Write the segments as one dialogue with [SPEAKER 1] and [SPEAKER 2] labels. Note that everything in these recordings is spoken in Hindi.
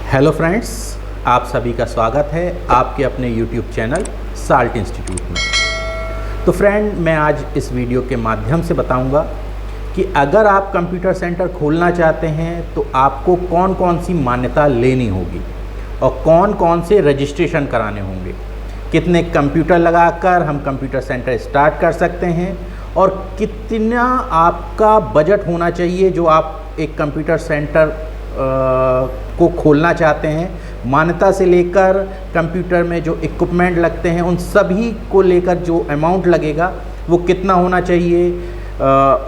[SPEAKER 1] हेलो फ्रेंड्स, आप सभी का स्वागत है आपके अपने यूट्यूब चैनल साल्ट इंस्टीट्यूट में। तो फ्रेंड, मैं आज इस वीडियो के माध्यम से बताऊंगा कि अगर आप कंप्यूटर सेंटर खोलना चाहते हैं तो आपको कौन कौन सी मान्यता लेनी होगी और कौन कौन से रजिस्ट्रेशन कराने होंगे, कितने कंप्यूटर लगाकर हम कंप्यूटर सेंटर स्टार्ट कर सकते हैं और कितना आपका बजट होना चाहिए जो आप एक कंप्यूटर सेंटर को खोलना चाहते हैं। मान्यता से लेकर कंप्यूटर में जो इक्विपमेंट लगते हैं उन सभी को लेकर जो अमाउंट लगेगा वो कितना होना चाहिए।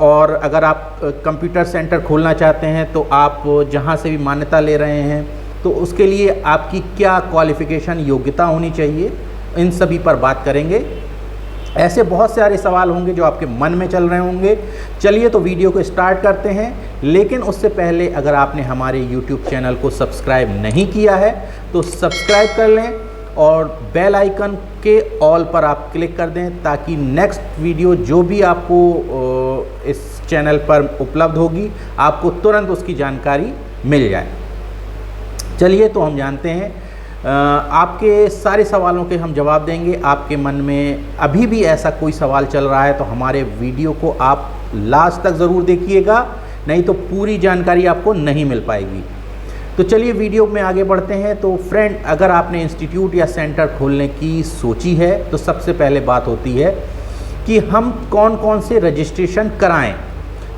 [SPEAKER 1] और अगर आप कंप्यूटर सेंटर खोलना चाहते हैं तो आप जहां से भी मान्यता ले रहे हैं तो उसके लिए आपकी क्या क्वालिफ़िकेशन योग्यता होनी चाहिए, इन सभी पर बात करेंगे। ऐसे बहुत सारे सवाल होंगे जो आपके मन में चल रहे होंगे। चलिए तो वीडियो को स्टार्ट करते हैं, लेकिन उससे पहले अगर आपने हमारे YouTube चैनल को सब्सक्राइब नहीं किया है तो सब्सक्राइब कर लें और बेल आइकन के ऑल पर आप क्लिक कर दें ताकि नेक्स्ट वीडियो जो भी आपको इस चैनल पर उपलब्ध होगी आपको तुरंत उसकी जानकारी मिल जाए। चलिए तो हम जानते हैं, आपके सारे सवालों के हम जवाब देंगे। आपके मन में अभी भी ऐसा कोई सवाल चल रहा है तो हमारे वीडियो को आप लास्ट तक ज़रूर देखिएगा, नहीं तो पूरी जानकारी आपको नहीं मिल पाएगी। तो चलिए वीडियो में आगे बढ़ते हैं। तो फ्रेंड, अगर आपने इंस्टीट्यूट या सेंटर खोलने की सोची है तो सबसे पहले बात होती है कि हम कौन कौन से रजिस्ट्रेशन कराएं।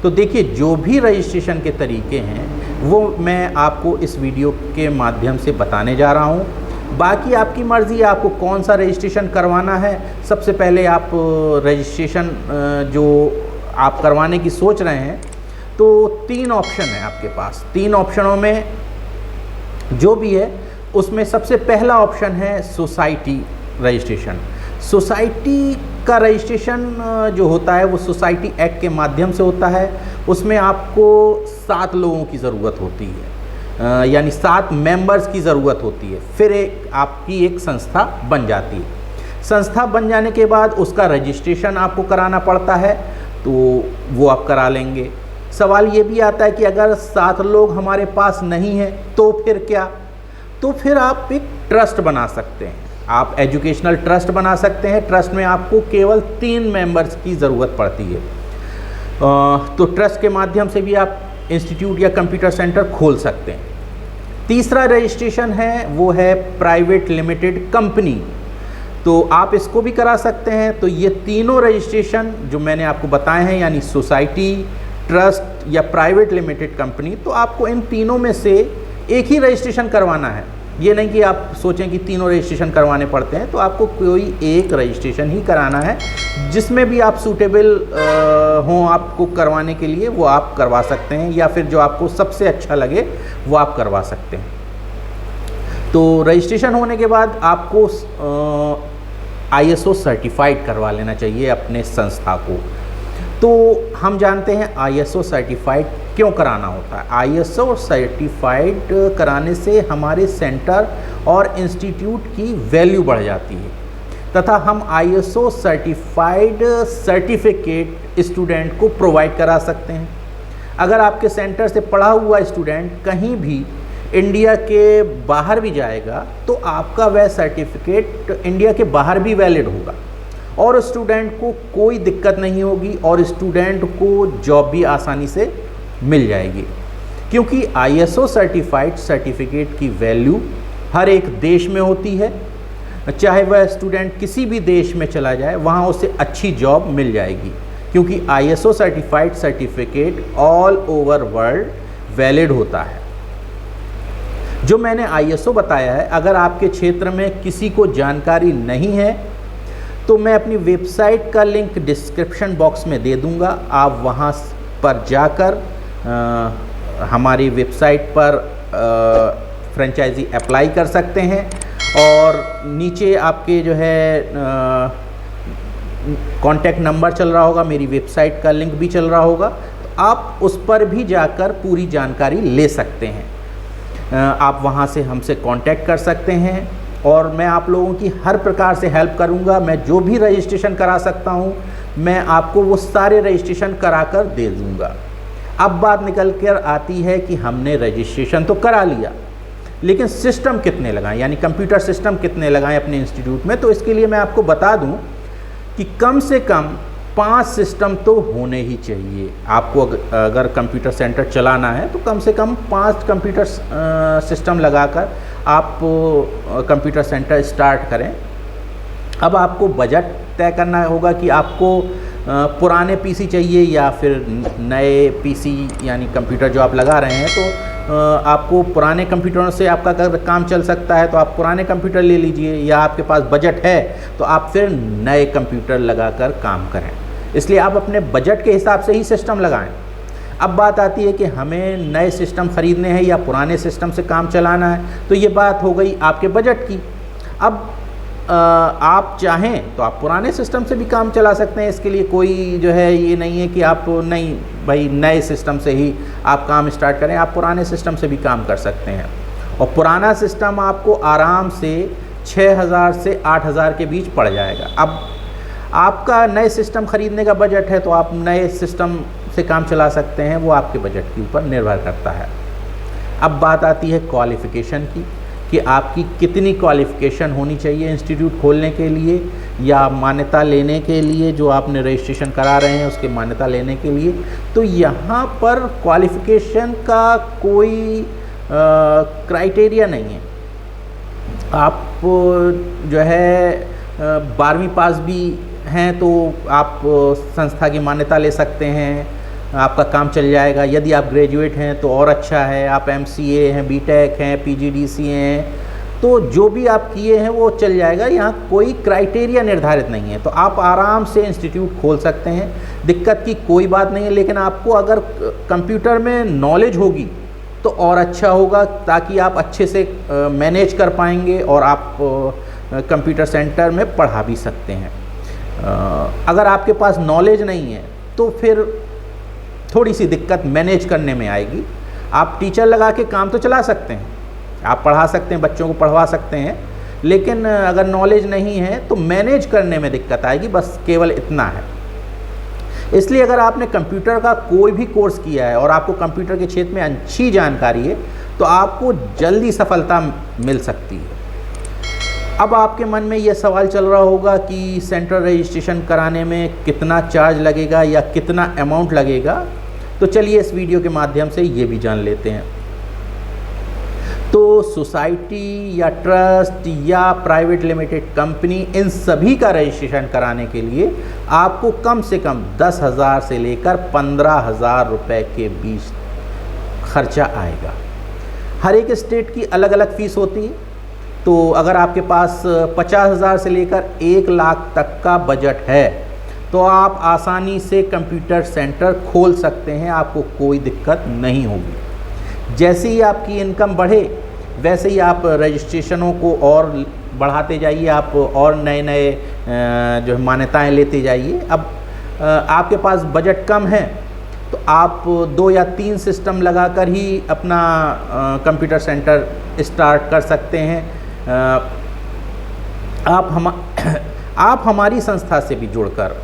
[SPEAKER 1] तो देखिए, जो भी रजिस्ट्रेशन के तरीके हैं वो मैं आपको इस वीडियो के माध्यम से बताने जा रहा हूं। बाकी आपकी मर्ज़ी है आपको कौन सा रजिस्ट्रेशन करवाना है। सबसे पहले आप रजिस्ट्रेशन जो आप करवाने की सोच रहे हैं तो 3 ऑप्शन है आपके पास। 3 ऑप्शनों में जो भी है उसमें सबसे पहला ऑप्शन है सोसाइटी रजिस्ट्रेशन। सोसाइटी का रजिस्ट्रेशन जो होता है वो सोसाइटी एक्ट के माध्यम से होता है। उसमें आपको 7 लोगों की ज़रूरत होती है, यानी 7 मेंबर्स की ज़रूरत होती है। फिर आपकी एक संस्था बन जाती है। संस्था बन जाने के बाद उसका रजिस्ट्रेशन आपको कराना पड़ता है, तो वो आप करा लेंगे। सवाल ये भी आता है कि अगर 7 लोग हमारे पास नहीं हैं तो फिर क्या? तो फिर आप एक ट्रस्ट बना सकते हैं। आप एजुकेशनल ट्रस्ट बना सकते हैं। ट्रस्ट में आपको केवल 3 मेंबर्स की ज़रूरत पड़ती है। तो ट्रस्ट के माध्यम से भी आप इंस्टीट्यूट या कंप्यूटर सेंटर खोल सकते हैं। तीसरा रजिस्ट्रेशन है वो है प्राइवेट लिमिटेड कंपनी, तो आप इसको भी करा सकते हैं। तो ये तीनों रजिस्ट्रेशन जो मैंने आपको बताए हैं, यानी सोसाइटी, ट्रस्ट या प्राइवेट लिमिटेड कंपनी, तो आपको इन तीनों में से एक ही रजिस्ट्रेशन करवाना है। ये नहीं कि आप सोचें कि तीनों रजिस्ट्रेशन करवाने पड़ते हैं, तो आपको कोई एक रजिस्ट्रेशन ही कराना है। जिसमें भी आप सूटेबल हों आपको करवाने के लिए वो आप करवा सकते हैं, या फिर जो आपको सबसे अच्छा लगे वो आप करवा सकते हैं। तो रजिस्ट्रेशन होने के बाद आपको ISO सर्टिफाइड करवा लेना चाहिए अपने संस्था को। तो हम जानते हैं ISO सर्टिफाइड क्यों कराना होता है। ISO सर्टिफाइड कराने से हमारे सेंटर और इंस्टीट्यूट की वैल्यू बढ़ जाती है तथा हम ISO सर्टिफाइड सर्टिफिकेट स्टूडेंट को प्रोवाइड करा सकते हैं। अगर आपके सेंटर से पढ़ा हुआ स्टूडेंट कहीं भी इंडिया के बाहर भी जाएगा तो आपका वह सर्टिफिकेट इंडिया के बाहर भी वैलिड होगा और स्टूडेंट को कोई दिक्कत नहीं होगी और स्टूडेंट को जॉब भी आसानी से मिल जाएगी, क्योंकि ISO सर्टिफाइड सर्टिफिकेट की वैल्यू हर एक देश में होती है। चाहे वह स्टूडेंट किसी भी देश में चला जाए वहाँ उसे अच्छी जॉब मिल जाएगी, क्योंकि ISO certified certificate all over world valid होता है। जो मैंने ISO बताया है, अगर आपके क्षेत्र में किसी को जानकारी नहीं है तो मैं अपनी वेबसाइट का लिंक डिस्क्रिप्शन बॉक्स में दे दूंगा। आप वहां पर जाकर हमारी वेबसाइट पर फ्रेंचाइजी अप्लाई कर सकते हैं और नीचे आपके जो है कॉन्टैक्ट नंबर चल रहा होगा, मेरी वेबसाइट का लिंक भी चल रहा होगा, तो आप उस पर भी जाकर पूरी जानकारी ले सकते हैं। आप वहां से हमसे कांटेक्ट कर सकते हैं और मैं आप लोगों की हर प्रकार से हेल्प करूंगा। मैं जो भी रजिस्ट्रेशन करा सकता हूं मैं आपको वो सारे रजिस्ट्रेशन करा कर दे दूंगा। अब बात निकल कर आती है कि हमने रजिस्ट्रेशन तो करा लिया, लेकिन सिस्टम कितने लगाएं, यानी कंप्यूटर सिस्टम कितने लगाएं अपने इंस्टीट्यूट में। तो इसके लिए मैं आपको बता दूं कि कम से कम 5 सिस्टम तो होने ही चाहिए। आपको अगर कंप्यूटर सेंटर चलाना है तो कम से कम 5 कंप्यूटर सिस्टम लगाकर आप कंप्यूटर सेंटर स्टार्ट करें। अब आपको बजट तय करना होगा कि आपको पुराने पीसी चाहिए या फिर नए पीसी, यानी कंप्यूटर जो आप लगा रहे हैं तो आपको पुराने कंप्यूटरों से आपका अगर काम चल सकता है तो आप पुराने कंप्यूटर ले लीजिए, या आपके पास बजट है तो आप फिर नए कंप्यूटर लगाकर काम करें। इसलिए आप अपने बजट के हिसाब से ही सिस्टम लगाएं। अब बात आती है कि हमें नए सिस्टम ख़रीदने हैं या पुराने सिस्टम से काम चलाना है, तो ये बात हो गई आपके बजट की। अब आप चाहें तो आप पुराने सिस्टम से भी काम चला सकते हैं। इसके लिए कोई जो है ये नहीं है कि आप नहीं भाई नए सिस्टम से ही आप काम स्टार्ट करें, आप पुराने सिस्टम से भी काम कर सकते हैं। और पुराना सिस्टम आपको आराम से 6,000 से 8,000 के बीच पड़ जाएगा। अब आपका नए सिस्टम ख़रीदने का बजट है तो आप नए सिस्टम से काम चला सकते हैं, वो आपके बजट के ऊपर निर्भर करता है। अब बात आती है क्वालिफ़िकेशन की कि आपकी कितनी क्वालिफ़िकेशन होनी चाहिए इंस्टीट्यूट खोलने के लिए या मान्यता लेने के लिए, जो आपने रजिस्ट्रेशन करा रहे हैं उसके मान्यता लेने के लिए। तो यहाँ पर क्वालिफ़िकेशन का कोई क्राइटेरिया नहीं है। आप जो है 12वीं पास भी हैं तो आप संस्था की मान्यता ले सकते हैं, आपका काम चल जाएगा। यदि आप ग्रेजुएट हैं तो और अच्छा है, आप MCA हैं, BTech हैं, PGDC हैं, तो जो भी आप किए हैं वो चल जाएगा। यहाँ कोई क्राइटेरिया निर्धारित नहीं है, तो आप आराम से इंस्टीट्यूट खोल सकते हैं, दिक्कत की कोई बात नहीं है। लेकिन आपको अगर कंप्यूटर में नॉलेज होगी तो और अच्छा होगा, ताकि आप अच्छे से मैनेज कर पाएंगे और आप कंप्यूटर सेंटर में पढ़ा भी सकते हैं। अगर आपके पास नॉलेज नहीं है तो फिर थोड़ी सी दिक्कत मैनेज करने में आएगी। आप टीचर लगा के काम तो चला सकते हैं, आप पढ़ा सकते हैं, बच्चों को पढ़वा सकते हैं, लेकिन अगर नॉलेज नहीं है तो मैनेज करने में दिक्कत आएगी, बस केवल इतना है। इसलिए अगर आपने कंप्यूटर का कोई भी कोर्स किया है और आपको कंप्यूटर के क्षेत्र में अच्छी जानकारी है तो आपको जल्दी सफलता मिल सकती है। अब आपके मन में यह सवाल चल रहा होगा कि सेंटर रजिस्ट्रेशन कराने में कितना चार्ज लगेगा या कितना अमाउंट लगेगा, तो चलिए इस वीडियो के माध्यम से ये भी जान लेते हैं। तो सोसाइटी या ट्रस्ट या प्राइवेट लिमिटेड कंपनी, इन सभी का रजिस्ट्रेशन कराने के लिए आपको कम से कम 10,000 से लेकर 15,000 रुपये के बीच खर्चा आएगा। हर एक स्टेट की अलग अलग फ़ीस होती है। तो अगर आपके पास 50,000 से लेकर 1 लाख तक का बजट है तो आप आसानी से कंप्यूटर सेंटर खोल सकते हैं, आपको कोई दिक्कत नहीं होगी। जैसे ही आपकी इनकम बढ़े वैसे ही आप रजिस्ट्रेशनों को और बढ़ाते जाइए, आप और नए नए जो मान्यताएं लेते जाइए। अब आपके पास बजट कम है तो आप 2 या 3 सिस्टम लगाकर ही अपना कंप्यूटर सेंटर स्टार्ट कर सकते हैं। आप हमारी संस्था से भी जुड़कर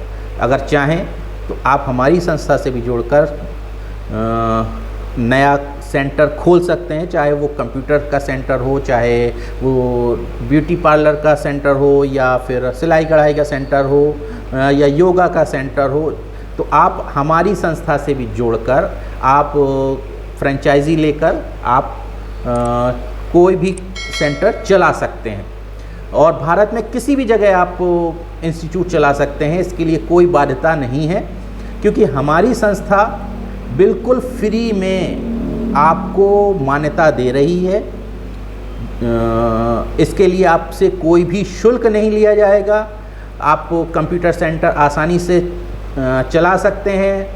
[SPEAKER 1] अगर चाहें तो आप हमारी संस्था से भी जुड़कर नया सेंटर खोल सकते हैं, चाहे वो कंप्यूटर का सेंटर हो, चाहे वो ब्यूटी पार्लर का सेंटर हो, या फिर सिलाई कढ़ाई का सेंटर हो, या योगा का सेंटर हो। तो आप हमारी संस्था से भी जुड़कर आप फ्रेंचाइजी लेकर आप कोई भी सेंटर चला सकते हैं और भारत में किसी भी जगह आप इंस्टीट्यूट चला सकते हैं। इसके लिए कोई बाध्यता नहीं है, क्योंकि हमारी संस्था बिल्कुल फ्री में आपको मान्यता दे रही है। इसके लिए आपसे कोई भी शुल्क नहीं लिया जाएगा। आप कंप्यूटर सेंटर आसानी से चला सकते हैं।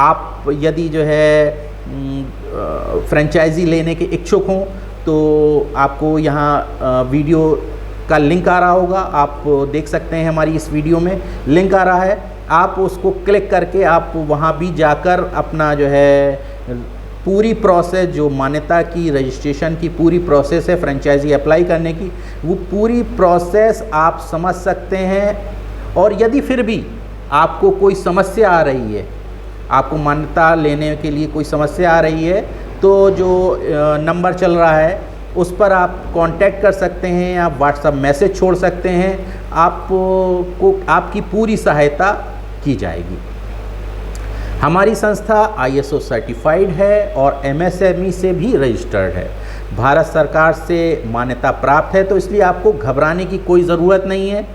[SPEAKER 1] आप यदि जो है फ्रेंचाइजी लेने के इच्छुक हों तो आपको यहाँ वीडियो का लिंक आ रहा होगा, आप देख सकते हैं। हमारी इस वीडियो में लिंक आ रहा है, आप उसको क्लिक करके आप वहाँ भी जाकर अपना जो है पूरी प्रोसेस, जो मान्यता की रजिस्ट्रेशन की पूरी प्रोसेस है फ्रेंचाइजी अप्लाई करने की, वो पूरी प्रोसेस आप समझ सकते हैं। और यदि फिर भी आपको कोई समस्या आ रही है, आपको मान्यता लेने के लिए कोई समस्या आ रही है, तो जो नंबर चल रहा है उस पर आप कांटेक्ट कर सकते हैं, आप व्हाट्सएप मैसेज छोड़ सकते हैं, आपको आपकी पूरी सहायता की जाएगी। हमारी संस्था ISO सर्टिफाइड है और MSME से भी रजिस्टर्ड है, भारत सरकार से मान्यता प्राप्त है, तो इसलिए आपको घबराने की कोई ज़रूरत नहीं है।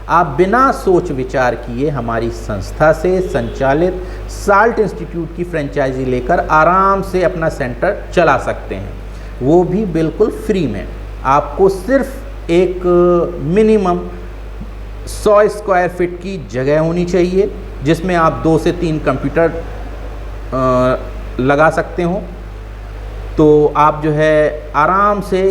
[SPEAKER 1] आप बिना सोच विचार किए हमारी संस्था से संचालित साल्ट इंस्टीट्यूट की फ्रेंचाइजी लेकर आराम से अपना सेंटर चला सकते हैं, वो भी बिल्कुल फ्री में। आपको सिर्फ एक मिनिमम 100 स्क्वायर फीट की जगह होनी चाहिए जिसमें आप 2 से 3 कंप्यूटर लगा सकते हो, तो आप जो है आराम से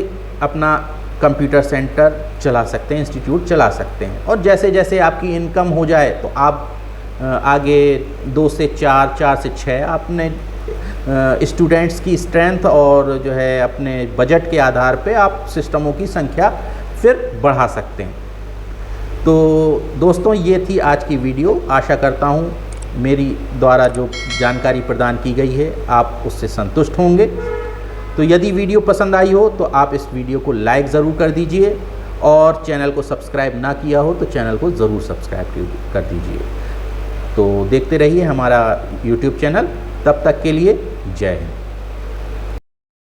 [SPEAKER 1] अपना कंप्यूटर सेंटर चला सकते हैं, इंस्टीट्यूट चला सकते हैं। और जैसे जैसे आपकी इनकम हो जाए तो आप आगे 2 से 4, 4 से 6 अपने स्टूडेंट्स की स्ट्रेंथ और जो है अपने बजट के आधार पे आप सिस्टमों की संख्या फिर बढ़ा सकते हैं। तो दोस्तों, ये थी आज की वीडियो। आशा करता हूँ मेरी द्वारा जो जानकारी प्रदान की गई है आप उससे संतुष्ट होंगे। तो यदि वीडियो पसंद आई हो तो आप इस वीडियो को लाइक ज़रूर कर दीजिए, और चैनल को सब्सक्राइब ना किया हो तो चैनल को ज़रूर सब्सक्राइब कर दीजिए। तो देखते रहिए हमारा YouTube चैनल। तब तक के लिए जय हिंद।